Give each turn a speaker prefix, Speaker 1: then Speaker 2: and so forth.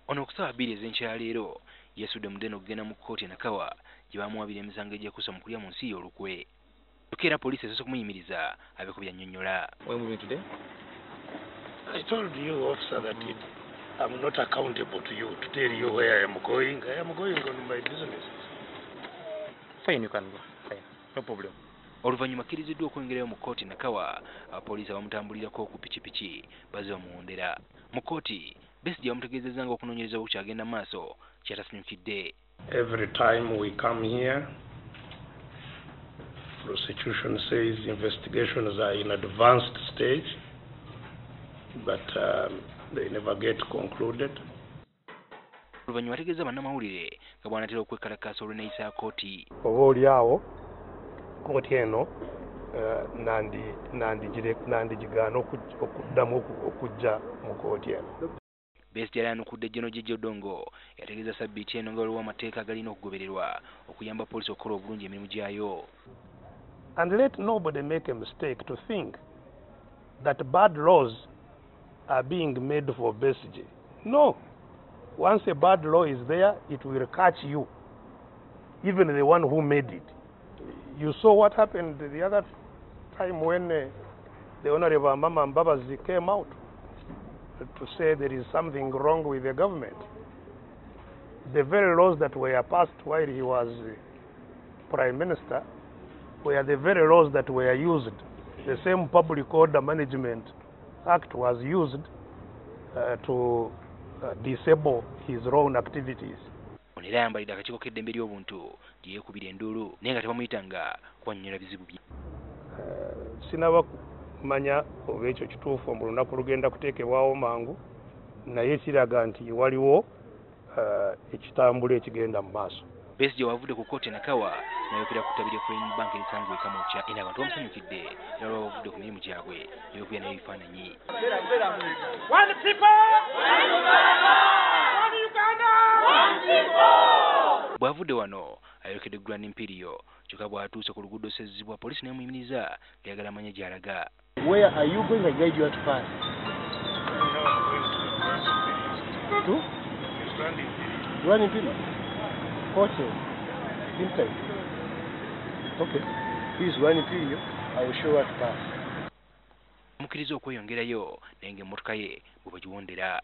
Speaker 1: Ono okusaba bbiri ez'enkyaleero yeesudde mudeno okugenda mu kkooti e Nakawa gye baamuwabira emisango egyekuusa mu kulya mu nsi ye olukwe. Lukeera poliisi esoose kumuyimiriza abeeko by'annyonnyola.
Speaker 2: Where are we today?
Speaker 3: I told you, officer, that I'm not accountable to you to tell you where I am going. I am going on my business.
Speaker 2: Fine, you can go. Fine, no problem.
Speaker 1: Oluvannyuma akkiriziddwa okwongerayo mu kkooti Nakawa, abapoliisi abamutambulirako ku pikipiki bazze bamuwondera. Mu kkooti Besigye bamutegeezezza nga okunoonyereza bwe kukyagenda mu maaso kyatasanyukidde.
Speaker 3: Every time we come here, prosecution says investigations are in advanced stage, but they never get concluded.
Speaker 1: Oluvannyuma ategeeza bannamawulire nga bw'anaatera okwekalakaasa olw'enneeyisa ya kkooti.
Speaker 3: Oba oli awo kkooti eno nandigigaana okuddamu okujja mu kkooti eno.
Speaker 1: Besigye yali anukudde Jeno Jeje Odongo yategeeza Ssabbiiti eno nga waliwo amateeka agalina okugobererwa okuyamba poliisi okukola obulungi emirimu gyayo.
Speaker 3: And let nobody make a mistake to think that bad laws are being made for Besigye. No. Once a bad law is there, it will catch you, even the one who made it. You saw what happened the other time when the Honorable Mama Mbabazi came out to say there is something wrong with the government. The very laws that were passed while he was Prime Minister were the very laws that were used. The same Public Order Management Act was used to disable his own activities.
Speaker 1: Onera ayambalidde akakiiko k'eddembe ly'obuntu gye yeekubira enduulu naye nga tebamuyitanga kubannyonnyola bizibu bye.
Speaker 3: Sinaba kumanya oba ekyo kituufu mu lunaku lugenda kuteekebwawo mangu, naye kiraga nti waliwo ekitambula ekigenda mu maaso.
Speaker 1: Besigye wavudde ku kkooti e Nakawa n'ayokera ku ttabiro Prime Bank erisanzwe e Kamwokya era abantu bamusanyukidde era lwa bavudde ku mirimu gyabwe ne beekubya n'ebifaananyi.
Speaker 4: One people! One Uganda! One people!
Speaker 1: Bw'avudde wano ayokedde Grand Imperial kyokka bw'atuuse ku luguudo Ssezzibwa poliisi n'emuyimiriza ng'ayagala amanye gy'alaga.
Speaker 2: Where are you going? I guide you to pass. To? Grand Imperial. Okay. Inside. Okay. Please, Grand Imperial. I will show you how to pass.
Speaker 1: Mukkiriza okweyongerayo naye ng'emmotoka ye bwe bagiwondera.